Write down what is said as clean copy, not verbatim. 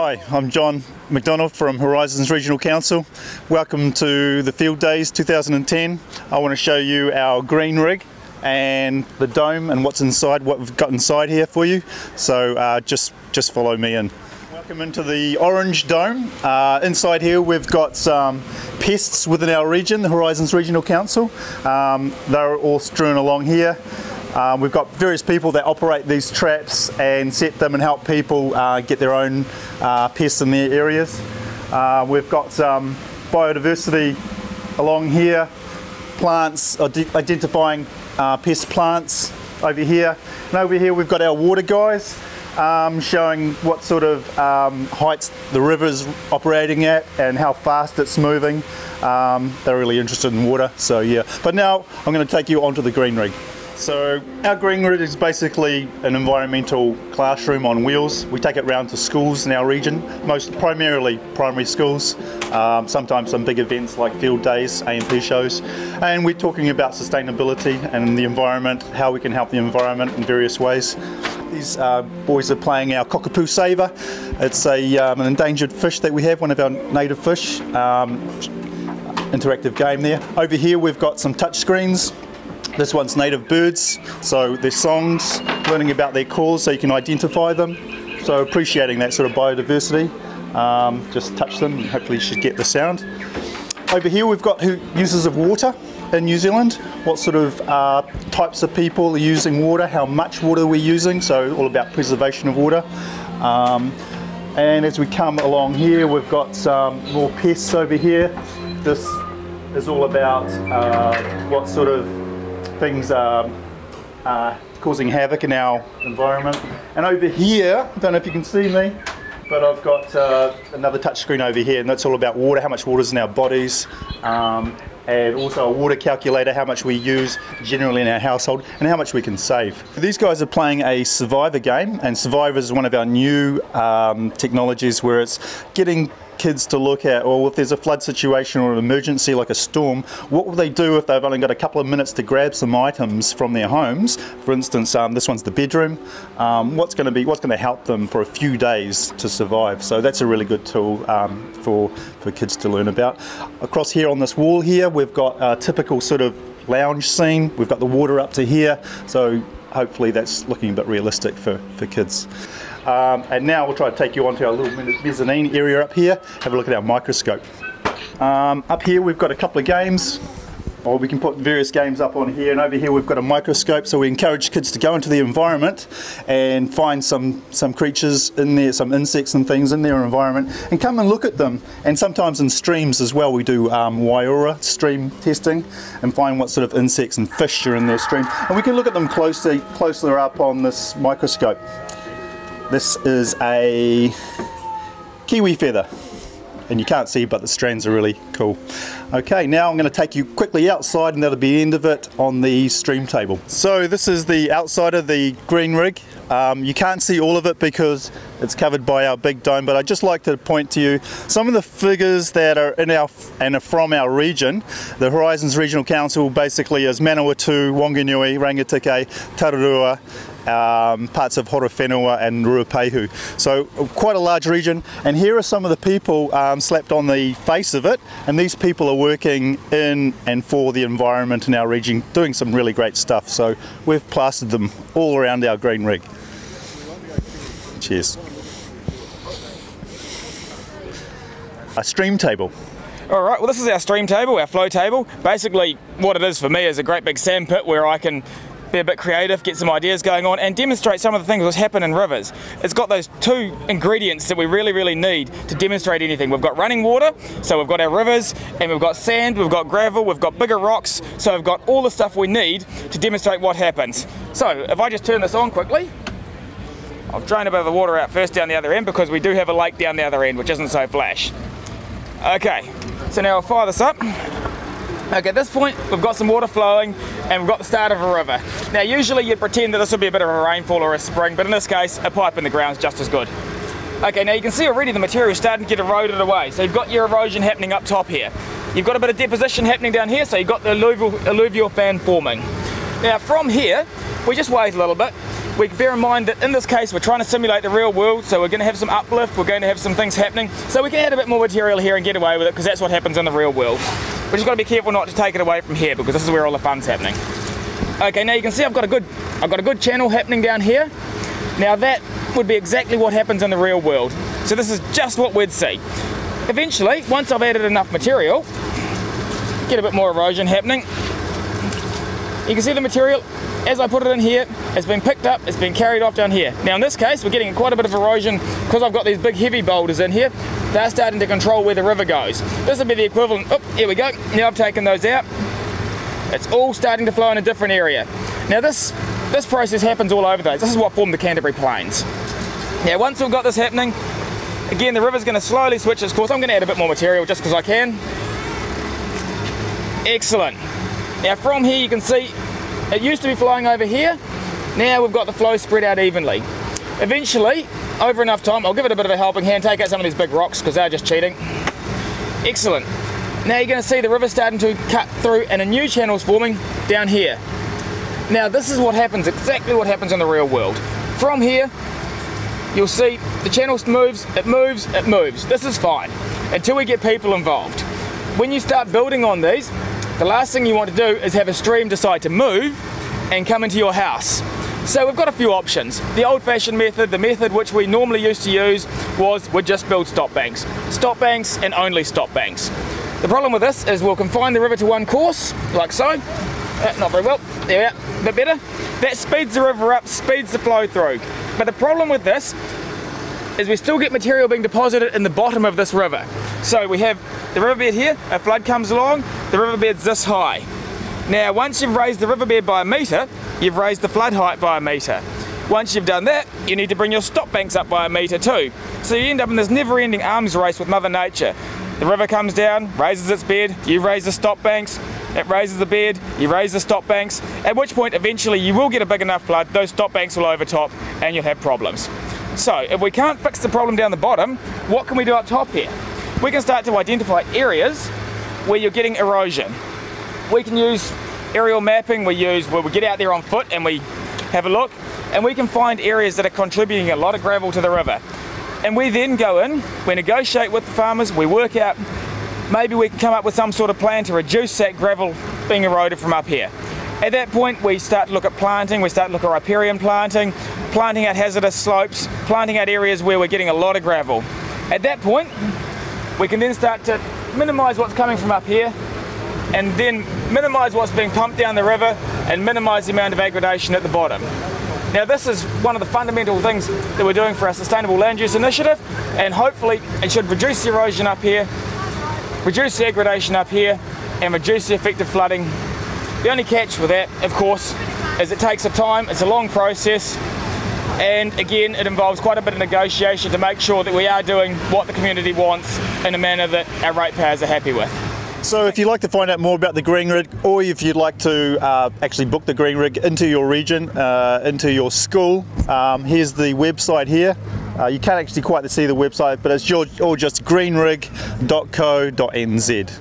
Hi, I'm John McDonald from Horizons Regional Council. Welcome to the Fieldays 2010. I want to show you our green rig and the dome and what's inside, what we've got inside here for you. So just follow me in. Welcome into the orange dome. Inside here we've got some pests within our region, the Horizons Regional Council. They're all strewn along here. We've got various people that operate these traps and set them and help people get their own pests in their areas. We've got some biodiversity along here, plants, identifying pest plants over here. And over here we've got our water guys showing what sort of heights the river's operating at and how fast it's moving. They're really interested in water, so yeah. But now I'm going to take you onto the green rig. So our green rig is basically an environmental classroom on wheels. We take it round to schools in our region, primarily primary schools, sometimes some big events like field days, A&P shows, and we're talking about sustainability and the environment, how we can help the environment in various ways. These boys are playing our cockapoo saver. It's an endangered fish that we have, one of our native fish. Interactive game there. Over here we've got some touch screens. This one's native birds, so their songs, learning about their calls so you can identify them. So appreciating that sort of biodiversity. Just touch them and hopefully you should get the sound. Over here we've got uses of water in New Zealand. What sort of types of people are using water, how much water we're using, so all about preservation of water. And as we come along here we've got some more pests over here. This is all about what sort of things are causing havoc in our environment. And over here, I don't know if you can see me, but I've got another touch screen over here, and that's all about water, how much water is in our bodies, and also a water calculator, how much we use generally in our household and how much we can save. These guys are playing a Survivor game, and Survivor is one of our new technologies where it's getting kids to look at, well, if there's a flood situation or an emergency like a storm, what will they do if they've only got a couple of minutes to grab some items from their homes? For instance, this one's the bedroom. What's going to help them for a few days to survive? So that's a really good tool for kids to learn about. Across here on this wall here, we've got a typical sort of lounge scene. We've got the water up to here, so hopefully that's looking a bit realistic for kids. And now we'll try to take you onto our little mezzanine area up here, have a look at our microscope. Up here we've got a couple of games, or we can put various games up on here, and over here we've got a microscope, so we encourage kids to go into the environment and find some creatures in there, some insects and things in their environment, and come and look at them. And sometimes in streams as well, we do Waiora stream testing and find what sort of insects and fish are in their stream, and we can look at them closer up on this microscope. This is a kiwi feather, and you can't see, but the strands are really cool. Okay, now I'm going to take you quickly outside, and that'll be the end of it on the stream table. So this is the outside of the green rig. You can't see all of it because it's covered by our big dome, but I'd just like to point to you some of the figures that are in our and are from our region. The Horizons Regional Council basically is Manawatu, Wanganui, Rangitikei, Tararua, parts of Horowhenua and Ruapehu. So quite a large region, and here are some of the people slapped on the face of it, and these people are working in and for the environment in our region, doing some really great stuff. So we've plastered them all around our green rig. Cheers. A stream table. Alright, well this is our stream table, our flow table. Basically what it is for me is a great big sand pit where I can be a bit creative, get some ideas going on, and demonstrate some of the things that happen in rivers. It's got those two ingredients that we really need to demonstrate anything. We've got running water, so we've got our rivers, and we've got sand, we've got gravel, we've got bigger rocks, so we've got all the stuff we need to demonstrate what happens. So if I just turn this on quickly, I'll drain a bit of the water out first down the other end because we do have a lake down the other end which isn't so flash. Okay, so now I'll fire this up. Okay, at this point we've got some water flowing and we've got the start of a river. Now usually you'd pretend that this would be a bit of a rainfall or a spring, but in this case a pipe in the ground is just as good. Okay, now you can see already the material is starting to get eroded away, so you've got your erosion happening up top here. You've got a bit of deposition happening down here, so you've got the alluvial fan forming. Now from here, we just wait a little bit, we bear in mind that in this case we're trying to simulate the real world, so we're going to have some uplift, we're going to have some things happening, so we can add a bit more material here and get away with it, because that's what happens in the real world. We just got to be careful not to take it away from here, because this is where all the fun's happening. Okay, now you can see I've got a good channel happening down here. Now that would be exactly what happens in the real world. So this is just what we'd see. Eventually, once I've added enough material, get a bit more erosion happening. You can see the material, as I put it in here, has been picked up, it's been carried off down here. Now in this case, we're getting quite a bit of erosion because I've got these big heavy boulders in here. They're starting to control where the river goes. This would be the equivalent, oh, here we go. Now I've taken those out. It's all starting to flow in a different area. Now this process happens all over those. This is what formed the Canterbury Plains. Now once we've got this happening, again the river's going to slowly switch its course. I'm going to add a bit more material just because I can. Excellent. Now from here you can see it used to be flowing over here. Now we've got the flow spread out evenly. Eventually, over enough time, I'll give it a bit of a helping hand, take out some of these big rocks because they're just cheating. Excellent. Now you're going to see the river starting to cut through and a new channel's forming down here. Now this is what happens, exactly what happens in the real world. From here, you'll see the channel moves, it moves, it moves. This is fine until we get people involved. When you start building on these, the last thing you want to do is have a stream decide to move and come into your house. So we've got a few options. The old-fashioned method, the method which we normally used to use, was we'd just build stop banks. Stop banks and only stop banks. The problem with this is we'll confine the river to one course, like so. Not very well, there we are, a bit better. That speeds the river up, speeds the flow through. But the problem with this is we still get material being deposited in the bottom of this river. So we have the riverbed here, a flood comes along, the riverbed's this high. Now once you've raised the riverbed by a metre, you've raised the flood height by a metre. Once you've done that, you need to bring your stop banks up by a metre too. So you end up in this never-ending arms race with Mother Nature. The river comes down, raises its bed, you raise the stop banks, it raises the bed, you raise the stop banks, at which point eventually you will get a big enough flood, those stop banks will overtop and you'll have problems. So if we can't fix the problem down the bottom, what can we do up top here? We can start to identify areas where you're getting erosion. We can use aerial mapping, where we get out there on foot and we have a look, and we can find areas that are contributing a lot of gravel to the river. And we then go in, we negotiate with the farmers, we work out, maybe we can come up with some sort of plan to reduce that gravel being eroded from up here. At that point we start to look at planting, we start to look at riparian planting, planting out hazardous slopes, planting out areas where we're getting a lot of gravel. At that point we can then start to minimise what's coming from up here and then minimise what's being pumped down the river and minimise the amount of aggradation at the bottom. Now this is one of the fundamental things that we're doing for our Sustainable Land Use Initiative, and hopefully it should reduce the erosion up here, reduce the aggradation up here and reduce the effective flooding. The only catch with that, of course, is it takes a time, it's a long process, and again it involves quite a bit of negotiation to make sure that we are doing what the community wants in a manner that our ratepayers are happy with. So if you'd like to find out more about the green rig, or if you'd like to actually book the green rig into your region, into your school, here's the website here. You can't actually quite see the website, but it's all just greenrig.co.nz.